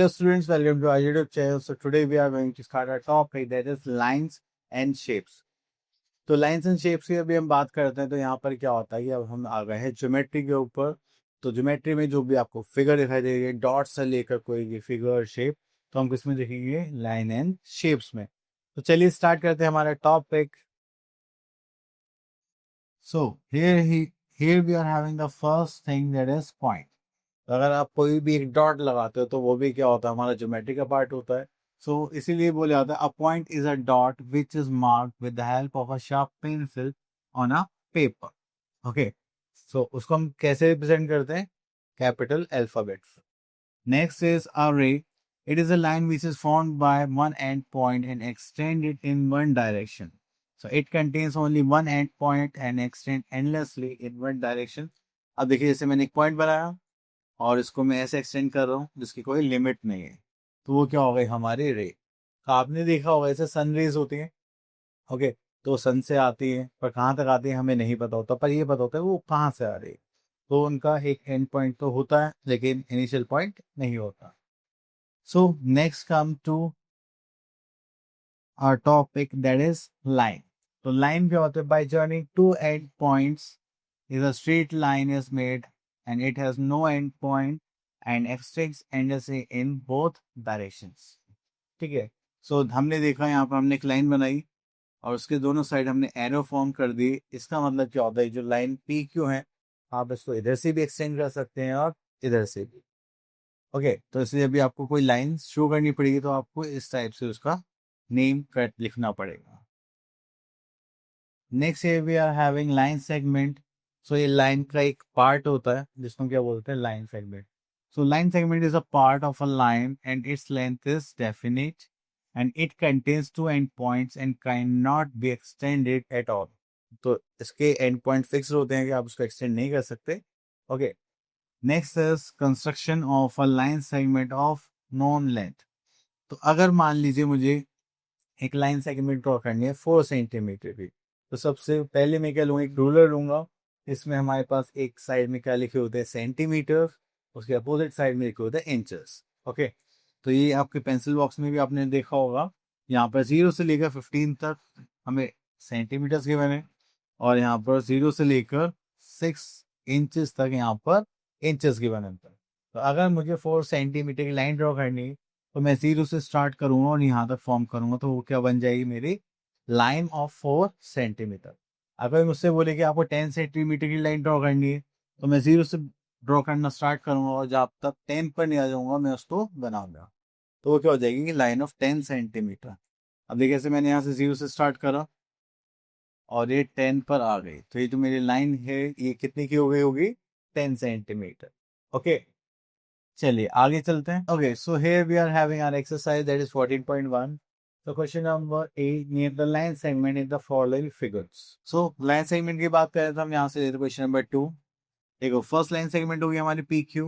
Hello students, welcome to our YouTube channel. So today we are going to start our topic that is lines and shapes. तो lines and shapes की अभी हम बात करते हैं तो यहाँ पर क्या होता है कि अब हम आ गए हैं ज्योमेट्री के ऊपर। तो ज्योमेट्री में जो भी आपको फिगर दिखाई देगी डॉट से लेकर कोई भी फिगर शेप तो हम किसमें देखेंगे, लाइन एंड शेप्स में। तो चलिए स्टार्ट करते हैं हमारा topic. So here we are having the first thing that is point. अगर आप कोई भी एक डॉट लगाते हो तो वो भी क्या होता है, हमारा ज्योमेट्री का पार्ट होता है। सो इसीलिए बोला जाता है a point is a dot which is marked with the help of a sharp pencil on a paper. Okay, so उसको हम कैसे रिप्रेजेंट करते हैं, capital alphabets. Next is a ray. It is a line which is formed by one end point and extended in one direction. So it contains only one end point and extend endlessly in one direction. अब देखिए जैसे मैंने एक point बनाया और इसको मैं ऐसे एक्सटेंड कर रहा हूँ जिसकी कोई लिमिट नहीं है, तो वो क्या हो गई, हमारी रे। आपने देखा होगा ऐसे सन रेज होती हैं। ओके, तो सन से आती है पर कहाँ तक आती है हमें नहीं पता होता, पर ये पता होता है वो कहाँ से आ रही है। तो उनका एक एंड पॉइंट तो होता है लेकिन इनिशियल पॉइंट नहीं होता। So next come to our topic that is line. तो लाइन क्या होता है, by joining two end points is a straight line is made and it has no end point and extends endlessly in both directions। ठीक है, सो हमने देखा यहाँ पर हमने एक लाइन बनाई और उसके दोनों साइड हमने एरो फॉर्म कर दी। इसका मतलब क्या होता है, जो लाइन पी क्यू है आप इसको इधर से भी एक्सटेंड कर सकते हैं और इधर से भी। ओके, तो इसलिए अभी आपको कोई लाइन शो करनी पड़ेगी तो आपको इस टाइप से उसका नेम कट लिखना पड़ेगा। Next here we are having line segment. So ये लाइन का एक पार्ट होता है जिसको क्या बोलते हैं, line segment. So line segment is a part of a line and its length is definite and it contains two end points and can not be extended at all. तो इसके एंड पॉइंट फिक्स होते हैं कि आप उसको extend नहीं कर सकते। Okay, next is construction of a line segment of non length. तो अगर मान लीजिए मुझे एक लाइन सेगमेंट ड्रॉ करनी है 4 सेंटीमीटर की, तो सबसे पहले मैं क्या लूँगा, एक रूलर लूँगा। इसमें हमारे पास एक साइड में क्या लिखे होते हैं, सेंटीमीटर, उसके अपोजिट साइड में लिखे होते हैं इंचेस। ओके, तो ये आपके पेंसिल बॉक्स में भी आपने देखा होगा, यहाँ पर 0 से लेकर 15 तक हमें सेंटीमीटर्स गिवन है और यहाँ पर 0 से लेकर 6 इंचेस तक यहाँ पर इंचेस गिवन है। तो अगर मुझे 4 सेंटीमीटर की लाइन ड्रॉ करनी है तो मैं 0 से स्टार्ट करूंगा और यहाँ तक फॉर्म करूंगा, तो वो क्या बन जाएगी, मेरी लाइन ऑफ 4 सेंटीमीटर। अगर मुझसे बोले कि आपको 10 सेंटीमीटर की लाइन ड्रॉ करनी है तो मैं 0 से ड्रॉ करना स्टार्ट करूंगा और जब तक 10 पर नहीं आ जाऊंगा मैं उसको बनाऊंगा, तो वो क्या हो जाएगी, लाइन ऑफ 10 सेंटीमीटर। अब देखिए जैसे मैंने यहाँ से 0 से स्टार्ट करा और ये 10 पर आ गई, तो ये जो मेरी लाइन है ये कितनी की हो गई होगी, 10 सेंटीमीटर। ओके, चलिए आगे चलते हैं। Okay, so here we are having our exercise that is 14.1। So question number 8, near the line segment in the following figures। So line segment की बात करें तो हम यहाँ से लेते हैं क्वेश्चन नंबर 2। देखो फर्स्ट लाइन सेगमेंट होगी हमारी पी क्यू।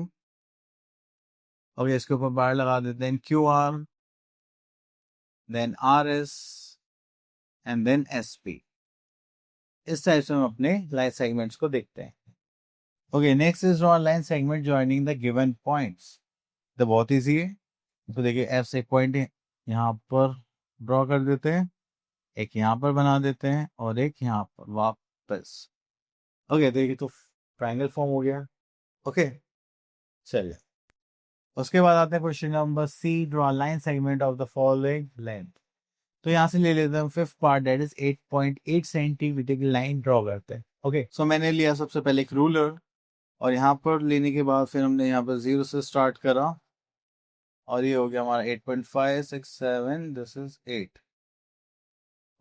ओके, इसके ऊपर बार लगा देते हैं Q R, then R S and then S P. इस टाइप से हम अपने लाइन सेगमेंट्स को देखते हैं। Okay, next is draw line segment joining the given points. तो बहुत ईजी है। तो देखिए एफ से एक पॉइंट यहाँ पर ड्रॉ कर देते हैं, एक यहाँ पर बना देते हैं और एक यहाँ पर वापस। ओके, देखिए तो ट्रायंगल फॉर्म हो गया। ओके, चलिए उसके बाद आते हैं question number C, draw line segment of the following length. तो यहाँ से ले लेते हैं fifth part that is 8.8 centimetre की लाइन ड्रॉ करते हैं। ओके, सो मैंने लिया सबसे पहले एक रूलर और यहाँ पर लेने के बाद फिर हमने यहाँ पर 0 से स्टार्ट करा और ये हो गया हमारा 8.567, दिस इज 8।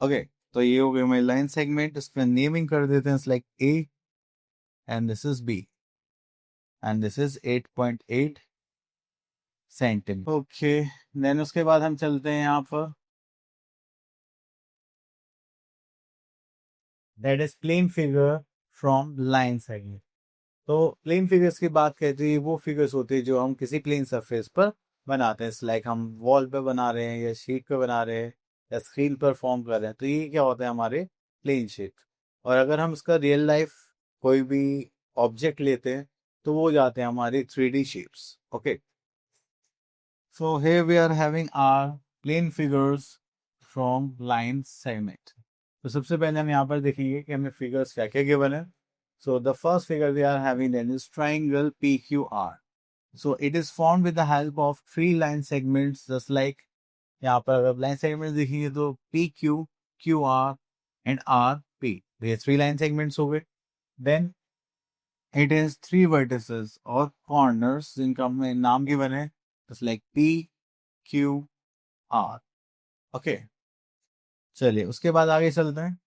ओके, तो ये हो गया हमारी लाइन सेगमेंट। इसमें नेमिंग कर देते हैं like A and this is B and this is 8.8 centimetre. Okay, then उसके बाद हम चलते हैं यहाँ पर that is plane figure from line segment. तो प्लेन फिगर्स की बात करते हैं, वो फिगर्स होते हैं जो हम किसी प्लेन सरफेस पर बनाते हैं। लाइक हम वॉल पे बना रहे हैं या शीट पे बना रहे हैं या स्क्रीन पर फॉर्म कर रहे हैं, तो ये क्या होता है, हमारे प्लेन शेप। और अगर हम इसका रियल लाइफ कोई भी ऑब्जेक्ट लेते हैं तो वो हो जाते हैं हमारे 3D shapes. Okay, So here we are having our plane figures from line segment. तो सबसे पहले हम यहाँ पर देखेंगे कि हमें फिगर्स क्या क्या गिवन है. So the first figure we are having then is triangle PQR. So it is formed with the help of three line segments, just like यहाँ पर अगर line segments देखेंगे तो PQ, QR and RP. तो ये three line segments हो गए. Then it has three vertices or corners जिनका हमें नाम गिवन है, just like P, Q, R. Okay. चलिए उसके बाद आगे चलते हैं.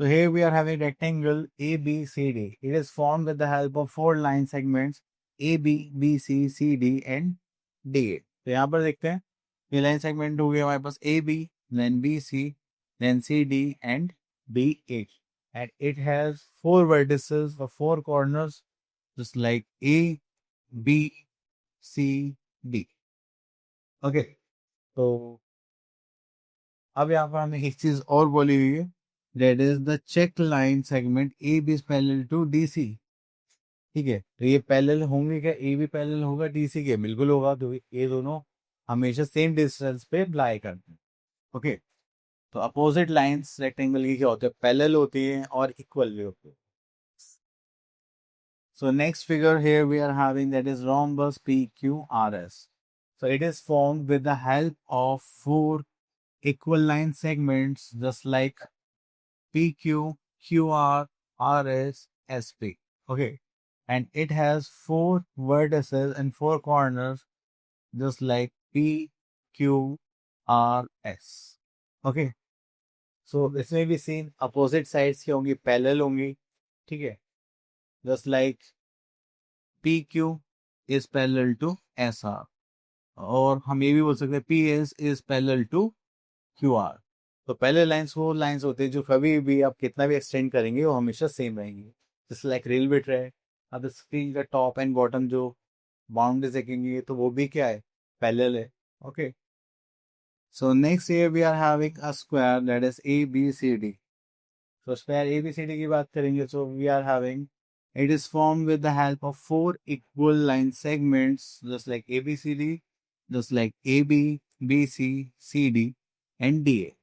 So here we are having rectangle ABCD. It is formed with the help of four line segments AB, BC, CD and DA. तो यहाँ पर देखते हैं ये लाइन सेगमेंट हो गया हमारे पास AB, then BC, then CD and BA. And it has four vertices or four corners just like A, B, C, D. Okay. तो अब यहाँ पर हमें एक चीज और बोली हुई है, that is the check line segment AB is parallel to DC. ठीक है, तो ये पैरेलल होंगे क्या? AB पैरेलल होगा DC के? बिल्कुल होगा, तो ये दोनों हमेशा सेम डिस्टेंस पे लाई करते हैं. ओके, तो अपोजिट लाइंस रेक्टेंगल की क्या होते हैं? पैरेलल होती हैं और इक्वल भी होती है. So next figure here we are having that is rhombus PQRS. So it is formed with the help of four equal line segments just like PQ, QR, RS, SP. Okay. And it has four vertices and four corners just like P, Q, R, S. Okay. So this may be seen opposite sides की होंगी, parallel होंगी. ठीक है. Just like PQ is parallel to SR. और हम ये भी बोल सकते हैं PS is parallel to QR. तो पहले लाइंस वो लाइंस होते हैं जो कभी भी आप कितना भी एक्सटेंड करेंगे वो हमेशा सेम रहेंगे. जैसे लाइक रेलवे ट्रैक, अब स्क्रीन का टॉप एंड बॉटम जो बाउंड्री देखेंगे तो वो भी क्या है? पैरेलल है. Okay. So next here we are having a square that is ABCD. तो स्क्वायर ABCD की बात करेंगे तो we are having it is formed with the help of four equal line segments just like ABCD, just like AB, BC, CD and DA.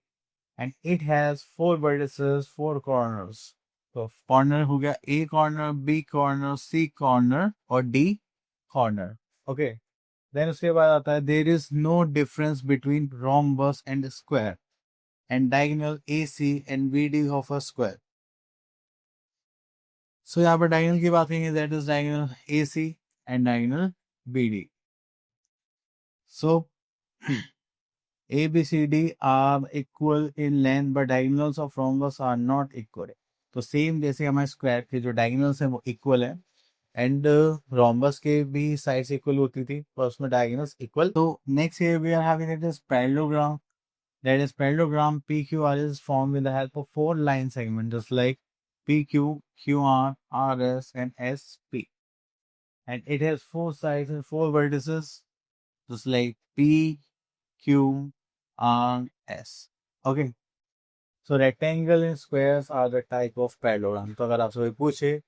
And it has four vertices, four corners. तो corner हो गया A corner, B corner, C corner और D corner. Okay. Then उसके बाद आता है there is no difference between rhombus and square and diagonal AC and BD of a square. So यहाँ पर diagonal की बात करेंगे that is diagonal AC and diagonal BD. So ABCD are equal in length but diagonals of rhombus are not equal. तो same जैसे हमारे square के जो डायगोनल्स हैं वो इक्वल है एंड रोम्बस के भी साइड्स इक्वल होती थी पर उसमें डायगोनल्स इक्वल. तो next here we are having it is parallelogram. That is parallelogram PQR is formed with the help of four line segments just like PQ, QR, RS and SP. And it has four sides and four vertices just like P, Q, R, S. Okay. So rectangle and squares are the type of parallelogram. तो अगर आपसे कोई पूछे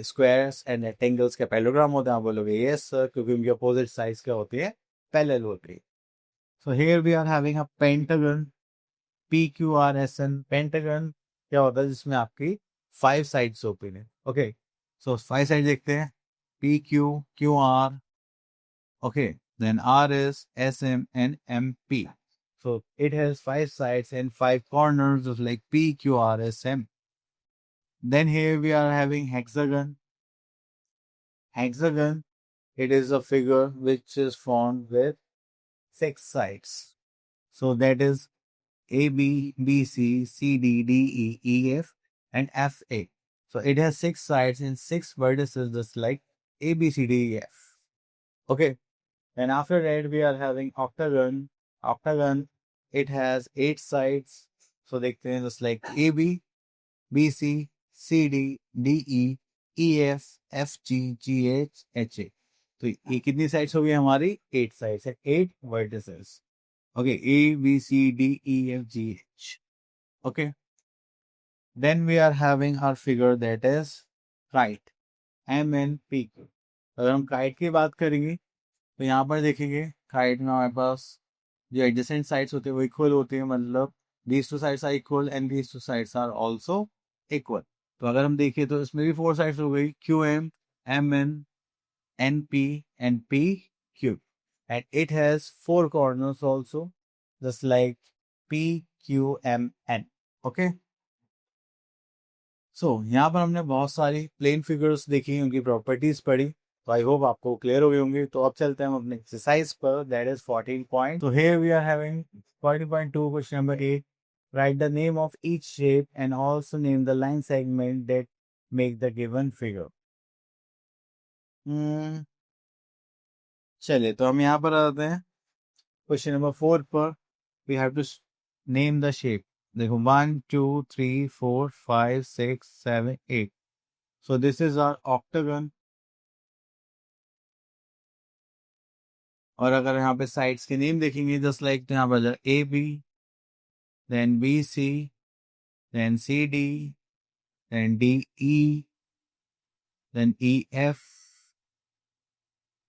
squares and rectangles का parallelogram होता है, आप बोलोगे यस सर, क्योंकि उनकी अपोजिट साइड्स क्या होती है? पैरेलल होती है. So here we are having a pentagon PQRSN. Pentagon क्या होता है? जिसमें आपकी 5 साइड्स ओपन है. ओके, सो 5 साइड देखते हैं. PQ, QR, okay, then RS, SM and MP. So it has 5 sides and 5 corners just like P, Q, R, S, M. Then here we are having hexagon. Hexagon, it is a figure which is formed with 6 sides. So that is AB, BC, CD, DE, EF and FA. So it has 6 sides and 6 vertices just like ABCDEF. Okay. And after that we are having octagon. Octagon, it has 8 sides. So देखते हैं just like AB, BC, CD, DE, EF, FG, GH, HA. तो ये कितनी sides हो गई हमारी? 8 sides है, 8 vertices. Okay, A, B, C, D, E, F, G, H. Okay. Then we are having our figure that is kite. MNPQ. अगर हम kite की बात करेंगे तो यहाँ पर देखेंगे साइड में हमारे पास जो एडजेसेंट साइड्स होते हैं वो इक्वल होते हैं, मतलब these two sides are equal and these two sides are also equal. तो अगर हम देखें तो इसमें भी फोर साइड्स हो गई, Q M, M N, N P and P Q, and it has four corners also just like P Q M N. Okay, so यहाँ पर हमने बहुत सारी प्लेन फिगर्स देखी, उनकी प्रॉपर्टीज पढ़ी, तो आई होप आपको क्लियर हो गई होंगी। तो अब चलते हैं हम अपने एक्सरसाइज पर, दैट इज 14 पॉइंट। तो here we are having 14.2 question number 8। Write the name of each shape and also name the line segment that make the given figure. चलिए, तो हम यहाँ पर आते हैं क्वेश्चन नंबर 4 पर। We have to name the shape. देखो 1 2 3 4 5 6 7 8। So this is our octagon. और अगर यहाँ पे साइड्स के नेम देखेंगे जस्ट लाइक, तो यहाँ पर A B, then B C, then C D, then D E, then E F,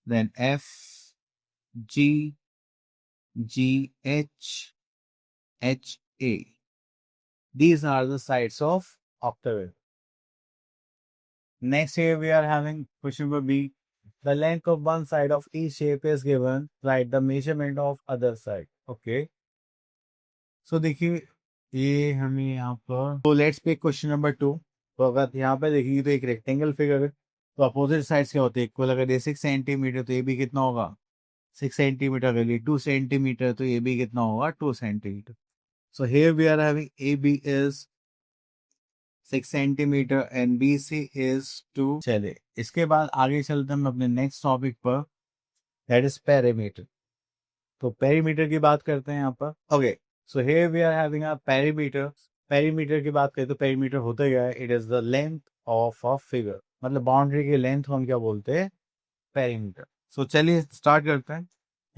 then F G, G H, H A. These are the sides of octagon. Next here we are having question number B. The length of one side of each shape is given. Write the measurement of other side. Okay. So देखिए, ये हमें यहाँ पर, तो let's pick question number 2। तो अगर यहाँ पे देखिए तो एक रेक्टेंगल फिगर है, तो अपोजिट साइड्स क्या होते हैं, इक्वल। अगर ये 6 सेंटीमीटर तो ये भी कितना होगा 6 सेंटीमीटर। अगर ये 2 सेंटीमीटर तो ये भी कितना होगा 2 centimetre. So here we are having A B is 6 centimetre and B C is 2। चलिए, इसके बाद आगे चलते हैं हम अपने नेक्स्ट टॉपिक पर, दैट इज पेरीमीटर। तो पेरीमीटर की बात करते हैं यहाँ पर। Okay, so here we are having a perimeter. Perimeter की बात करें तो पेरीमीटर होता क्या है, it is the length of a figure, मतलब बाउंड्री की लेंथ को हम क्या बोलते हैं, पेरीमीटर। सो चलिए स्टार्ट करते हैं।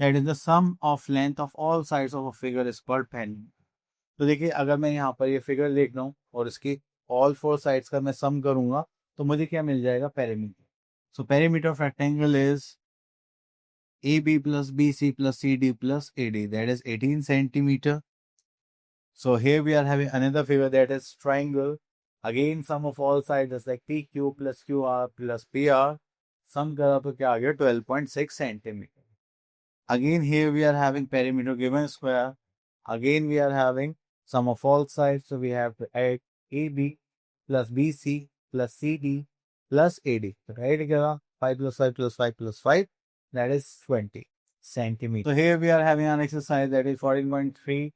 That is the sum of length of all sides of a figure is called perimeter. तो देखिए, अगर मैं यहाँ पर ये फिगर देख रहा हूँ और इसकी ऑल फोर साइड्स का मैं सम करूंगा तो मुझे क्या मिल जाएगा, perimeter. So perimeter of rectangle is AB plus BC plus CD plus AD, that is 18 centimeter. So here we are having another figure, that is triangle. Again sum of all sides is like PQ plus QR plus PR. Sum करा तो क्या आ गया 12.6 centimeter. Again here we are having perimeter given square. Again we are having sum of all sides, so we have to add AB plus BC plus CD plus AD. Right, 5 plus 5 plus 5 plus 5, that is 20 centimeter. So here we are having an exercise, that is 14.3.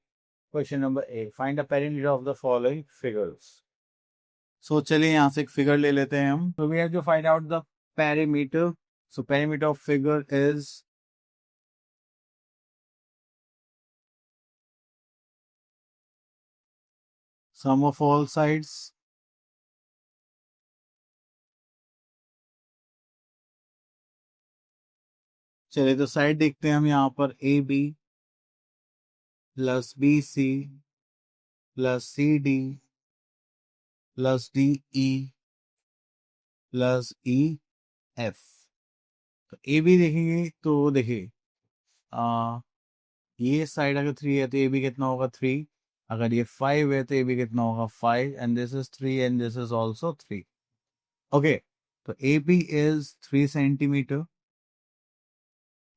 Question number 8. Find the perimeter of the following figures. So चलिए यहाँ से एक figure ले लेते हैं हम. So we have to find out the perimeter. So perimeter of figure is sum of all sides चलिए, तो साइड देखते हैं हम यहाँ पर A B plus B C plus C D plus D E plus E F. तो A B देखेंगे तो देखिए, ये साइड अगर 3 है तो ए बी कितना होगा 3। अगर ये 5 है तो ए बी कितना होगा 5, and this is 3 and this is also 3। Okay, तो A B is 3 centimetre,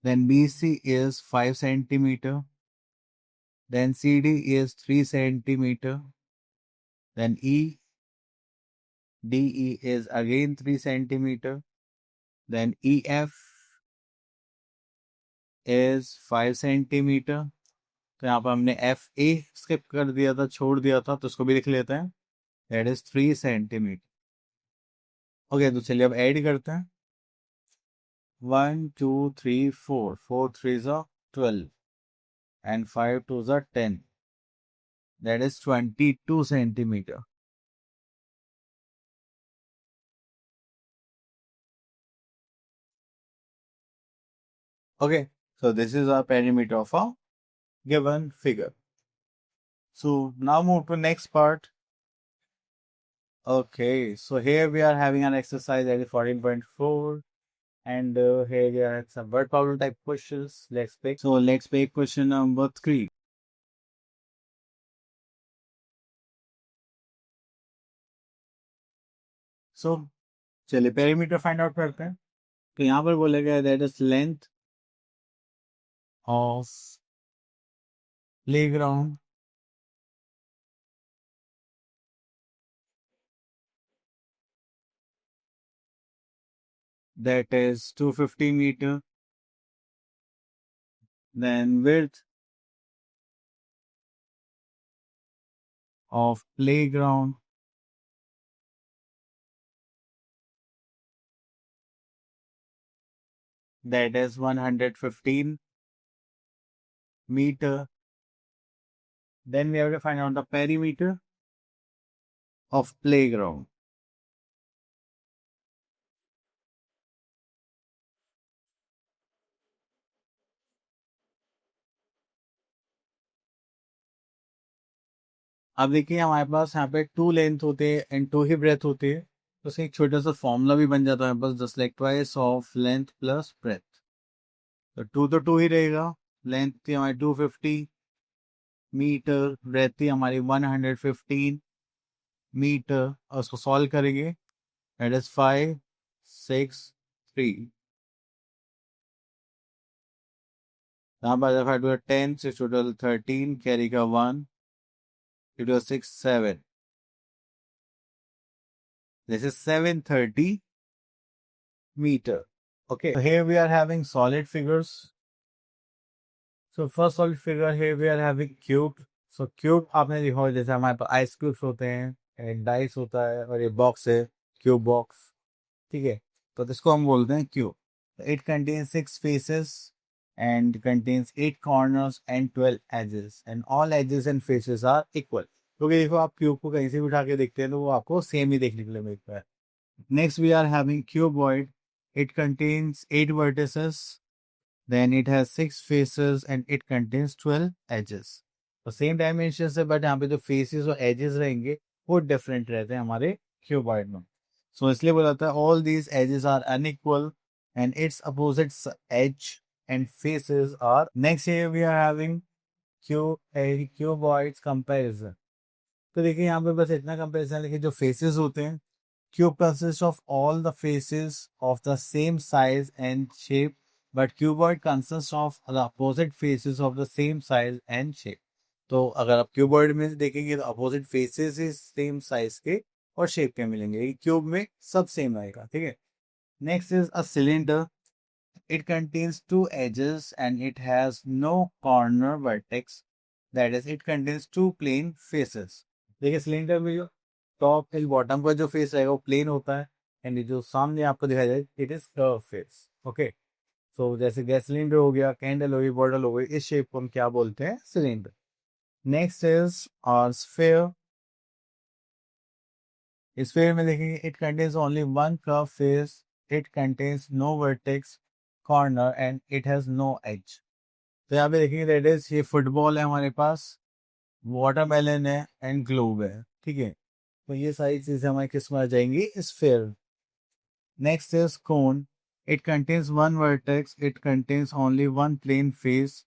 then BC is 5 centimeter, then CD is 3 centimeter, then DE is again 3 centimeter, then EF is 5 centimeter। तो यहाँ पर हमने F A skip कर दिया था, छोड़ दिया था, तो उसको भी लिख लेते हैं, दैट इज 3 सेंटीमीटर। ओके, तो चलिए अब ऐड करते हैं। 1 2 3 4, 4 3s are 12 and 5 2s are 10, that is 22 centimeter। Okay, so this is our perimeter of a given figure. So now move to next part. Okay, so here we are having an exercise that is 14.4, and here we are some word problem type questions. Let's pick. So let's pick question number 3. So चलिए perimeter find out करते हैं. तो यहाँ पर बोलेगा that is length of playground that is 250 meter. Then width of playground that is 115 meter. Then we have to find out the perimeter of playground. अब देखिए हमारे पास यहाँ पे 2 लेंथ होते हैं एंड 2 ही ब्रेथ होती है, तो उससे एक छोटा सा फॉर्मूला भी बन जाता है बस just like twice of length plus breadth. तो 2 तो 2 ही रहेगा. लेंथ थी हमारी 250 मीटर, ब्रेथ थी हमारी 115 मीटर, और उसको सॉल्व करेंगे. That is 5 6 3. यहाँ पर 5 to 10, 6 to 13, carry का 1, 2 to 6 7. This is 730 meter. Okay, so here we are having solid figures. So first solid figure here we are having cube. So cube आपने देखा होगा जैसे हमारे पास आइस क्यूब्स होते हैं, एक डाइस होता है और ये बॉक्स है क्यूब बॉक्स. ठीक है, तो इसको हम बोलते हैं cube. It contains 6 faces and contains 8 corners and 12 edges, and all edges and faces are equal. क्योंकि देखो आप क्यूब को कहीं से भी उठा के देखते हैं तो वो आपको सेम ही देखने के लिए मिलता है. Next we are having cuboid. It contains 8 vertices, then it has 6 faces and it contains 12 edges. तो सेम डायमेंशन है बट यहाँ पे जो फेसेस और एजेस रहेंगे वो डिफरेंट रहते हैं हमारे क्यूबॉइड में. सो इसलिए बोला था all these edges are unequal and its opposite edge and faces are. Next here we are having cuboids comparison. तो देखिए यहाँ पे बस इतना कंपेरिजन लिखिए. जो फेसेस होते हैं, cube consist of all the faces of the same size and shape, but cuboid consist of the opposite faces of the same size and shape. तो अगर आप क्यूबॉइड में देखेंगे तो अपोजिट फेसेस ही सेम साइज के और शेप के मिलेंगे. क्यूब में सब सेम आएगा. ठीक है. Next is a cylinder. It contains 2 edges and it has no corner vertex. That is, it contains 2 plane faces. देखिए सिलेंडर में जो टॉप एंड बॉटम का जो फेस रहेगा वो प्लेन होता है एंड जो सामने आपको दिखाई जाए it is curve face. Okay, so जैसे गैस सिलेंडर हो गया, कैंडल हो गई, बॉटल हो गई, इस शेप को हम क्या बोलते हैं? Cylinder. Next is our sphere. Sphere में देखेंगे it contains only one curve face, it contains no vertex, corner and it has no edge. तो यहाँ पे देखिए दैट इज ये फुटबॉल है हमारे पास, वाटरमेलन है एंड ग्लोब है. ठीक है, तो ये सारी चीजें हमारे किस में आ जाएंगी? Sphere. Next is cone. It contains one vertex, it contains only one plane face,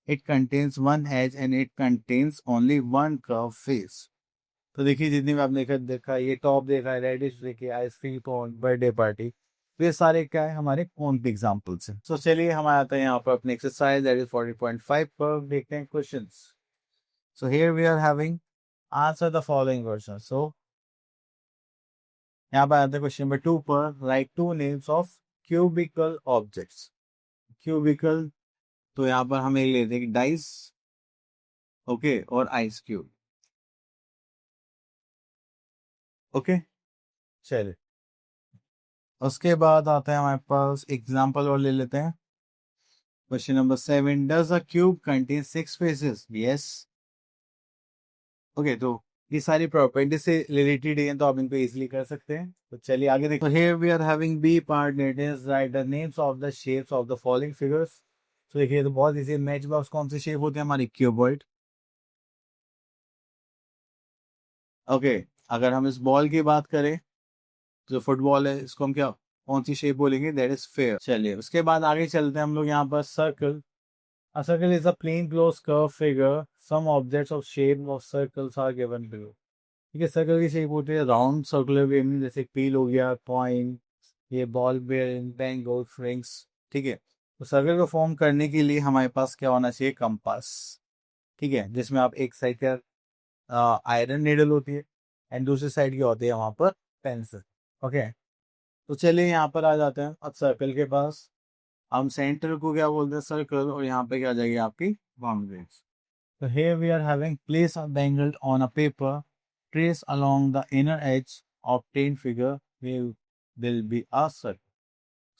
it contains one edge and it contains only one curve face. तो देखिए जितनी भी आपने देखा ये टॉप देखा है, रेडिश देखिए, आइसक्रीम कोन, बर्थडे पार्टी, तो ये सारे क्या है? हमारे कौन के एग्जाम्पल्स हैं. तो चलिए हम आते हैं यहाँ पर अपने एक्सरसाइज दैट इज 40.5 पर. देखते हैं questions. So here we are having answer the following question. सो यहाँ पर आते हैं क्वेश्चन नंबर 2 पर. Right 2 names of cubical objects. Cubical, तो यहाँ पर हम एक लेते हैं डाइस, ओके, और आइस क्यूब. ओके, चलिए उसके बाद आता है हमारे पास एग्जाम्पल और ले लेते हैं. Question number 7. Does a cube contain 6 faces? Yes. Okay, तो ये सारी प्रॉपर्टी से रिलेटेड है तो आप इनको इजीली कर सकते हैं. तो चलिए आगे देखते हैं. Here we are having B part that is write the names of the shapes of the following figures. तो देखिए तो बहुत इजी. मैच बॉक्स कौन से शेप होते हैं? हमारे क्यूबॉइड. ओके, अगर हम इस बॉल की बात करें जो फुटबॉल है इसको हम क्या कौन सी शेप बोलेंगे, दैट इज फेयर। चलिए उसके बाद आगे चलते हैं हम लोग यहाँ पर। Circle, a circle is a plain closed curve figure, some objects of shape of circles are given below। ठीक है, सर्कल की शेप होती है राउंड सर्कुलर वेव, जैसे पील हो गया, कॉइन, ये बॉल बेयरिंग, बैंगल्स, रिंग्स। ठीक है, तो सर्कल को फॉर्म करने के लिए हमारे पास क्या होना चाहिए, कंपास। ठीक है, जिसमें आप एक साइड का आयरन नीडल होती है एंड दूसरी साइड की होती है वहां पर पेंसिल। ओके, तो चलिए यहाँ पर आ जाते हैं अब सर्कल के पास। हम सेंटर को क्या बोलते हैं, सर्कल, और यहाँ पे क्या आ जाएगी आपकी boundaries. So here we are having place a bangle on a paper, trace along the inner edge, obtain figure will be a circle।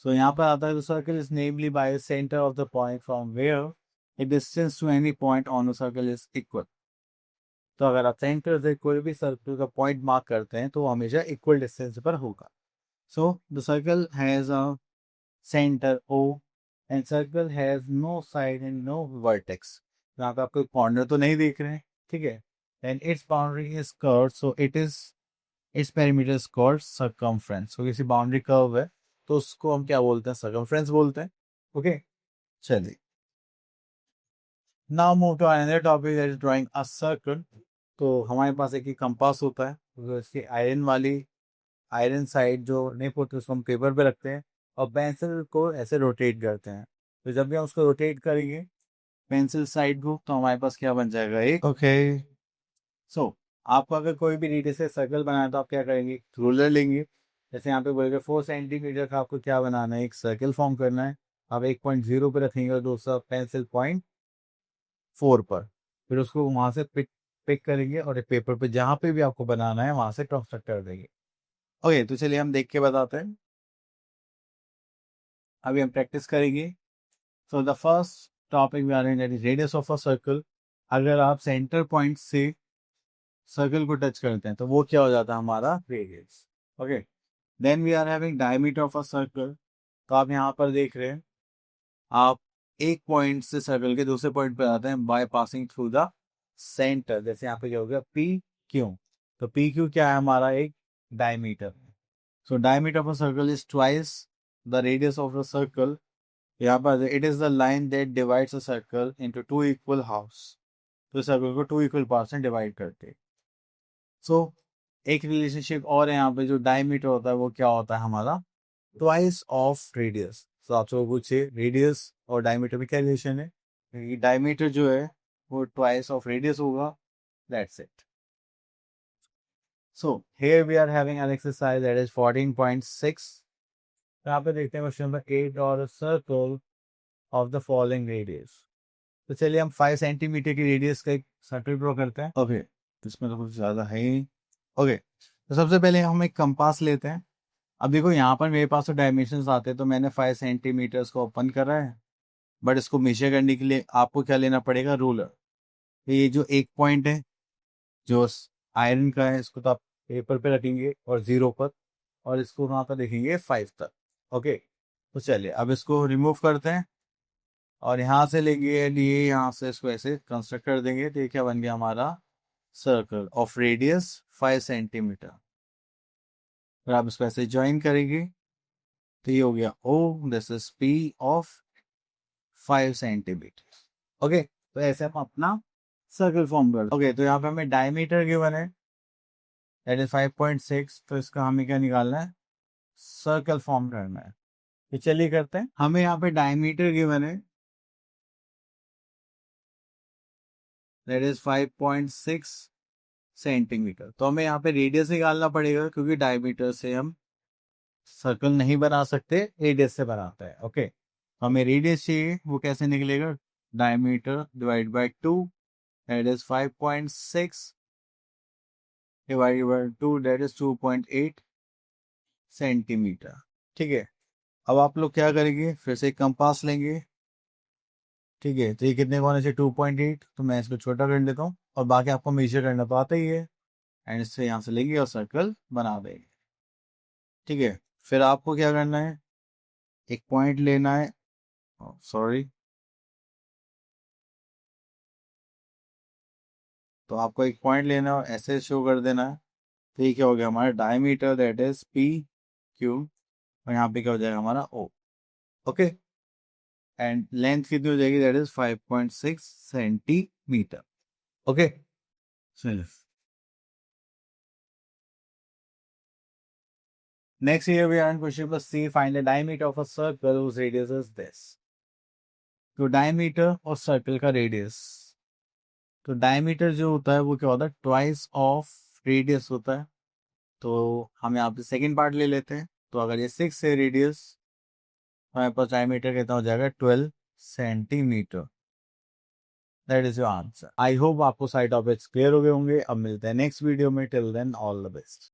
So यहाँ पर आता है the circle is namely by the center of the point from where a distance to any point on the circle is equal। तो अगर आप centre से कोई भी सर्कल का पॉइंट मार्क करते हैं तो वो हमेशा इक्वल डिस्टेंस पर होगा। So the circle has a centre O and circle has no side and no vertex. यहाँ पे आपको कॉर्नर तो नहीं देख रहे हैं, ठीक है। And it's boundary is curve, so its perimeter is called circumference. तो किसी बाउंड्री कर्व है तो उसको हम क्या बोलते हैं, सर्कमफ्रेंस बोलते हैं। ओके, चलिए now move to another topic, that is drawing a circle. तो हमारे पास एक ही कंपास होता है, तो इसकी आयरन साइड जो निप होती है उसको हम पेपर पे रखते हैं और पेंसिल को ऐसे रोटेट करते हैं। तो जब भी हम उसको रोटेट करेंगे पेंसिल साइड को, तो हमारे पास क्या बन जाएगा, एक ओके। सो आपको अगर कोई भी रेडियस से सर्कल बनाना है तो आप क्या करेंगे, रूलर लेंगे। जैसे यहाँ पे बोलेगा 4 सेंटीमीटर का आपको क्या बनाना है, एक सर्कल फॉर्म करना है। आप 1.0 पे रखेंगे और दूसरा पेंसिल 0.4 पर, फिर उसको वहां से पिक करेंगे और एक पेपर पे जहाँ पे भी आपको बनाना है वहां से कंस्ट्रक्ट कर देंगे। ओके, तो चलिए हम देख के बताते हैं। अभी हम प्रैक्टिस करेंगे। So the first topic we are in, that is radius of a circle. अगर आप सेंटर पॉइंट से सर्कल को टच करते हैं तो वो क्या हो जाता है, हमारा radius. Okay, then we are having diameter of a circle. तो आप यहाँ पर देख रहे हैं, आप एक पॉइंट से सर्कल के दूसरे पॉइंट पे आते हैं by passing through the centre. जैसे यहाँ पे क्या हो गया, पी क्यू। तो पी क्यू क्या है, हमारा एक diameter. So diameter of a circle is twice the radius of the circle. यहाँ पर it is the line that divides a circle into two equal halves. तो सर्कल को टू इक्वल पार्ट्स में divide करते हैं। सो एक रिलेशनशिप और है यहाँ पे, जो डायमीटर होता है वो क्या होता है, हमारा ट्वाइस ऑफ रेडियस। तो आपसे वो पूछे रेडियस और डायमीटर में क्या रिलेशन है, डायमीटर जो है वो ट्वाइस ऑफ रेडियस होगा, that's it. So here we are having an exercise that is 14.6। यहाँ पे देखते हैं क्वेश्चन नंबर 8, और circle of the following radius. तो चलिए हम 5 सेंटीमीटर की रेडियस का एक सर्कल ड्रॉ करते हैं। ओके, इसमें तो कुछ ज़्यादा है ही। ओके, तो सबसे पहले हम एक कंपास लेते हैं। अब देखो यहाँ पर मेरे पास तो डायमेंशंस आते हैं, तो मैंने 5 सेंटीमीटर्स को ओपन करा है। बट इसको मेजर करने के लिए आपको क्या लेना पड़ेगा, रूलर। तो ये जो एक पॉइंट है जो आयरन का है, इसको तो आप पेपर पे रखेंगे और 0 पर, और इसको वहाँ पर देखेंगे 5 तक। ओके, तो चलिए अब इसको रिमूव करते हैं और यहाँ से लेंगे ये, यहाँ से इसको ऐसे कंस्ट्रक्ट कर देंगे। तो ये क्या बन गया, हमारा सर्कल ऑफ रेडियस 5 सेंटीमीटर। फिर आप इसको ऐसे ज्वाइन करेंगे तो ये हो गया O, this is P of 5 centimetre. Okay, तो ऐसे हम अपना सर्कल फॉर्म कर। ओके, तो यहाँ पे हमें डायमीटर गिवन है, दैट इज 5.6। तो इसका हमें क्या निकालना है, सर्कल फॉर्म करना है। तो चलिए करते हैं। हमें यहाँ पे डायमीटर गिवन है, दैट इज 5.6 सेंटीमीटर। तो हमें यहाँ पे रेडियस निकालना पड़ेगा, क्योंकि डायमीटर से हम सर्कल नहीं बना सकते, रेडियस से बनाते हैं। ओके, हमें रेडियस चाहिए, वो कैसे निकलेगा, diameter divide by 2, that is 5.6 divide by 2, that is 2.8 centimetre. ठीक है, अब आप लोग क्या करेंगे, फिर से कंपास लेंगे। ठीक है, तो ये कितने को आने से 2.8, तो मैं इसको छोटा कर लेता हूँ और बाकी आपको मेजर करना तो आता ही है। एंड इससे यहाँ से लेंगे और सर्कल बना देंगे। ठीक है, फिर आपको क्या करना है, एक पॉइंट लेना है, सॉरी, तो आपको एक पॉइंट लेना है और ऐसे शो कर देना है। तो ये क्या हो गया, हमारा diameter that is P Q और यहाँ पे क्या हो जाएगा हमारा ओ। ओके, एंड लेंथ कितनी हो जाएगी, दैट इज 5.6 सेंटीमीटर। ओके, चलिए next here we are in question plus C. Find the diameter of a circle whose radius is this. तो डायमीटर और सर्कल का रेडियस, तो डायमीटर जो होता है वो क्या होता है, ट्वाइस ऑफ रेडियस होता है। तो हम यहाँ पे सेकंड पार्ट ले लेते हैं। तो अगर ये 6 है रेडियस, हमारे पास डायमीटर कितना हो जाएगा, 12 centimetre. That is your answer. I hope आपको सारे टॉपिक्स क्लियर हो गए होंगे। अब मिलते हैं नेक्स्ट वीडियो में। Till then all the best.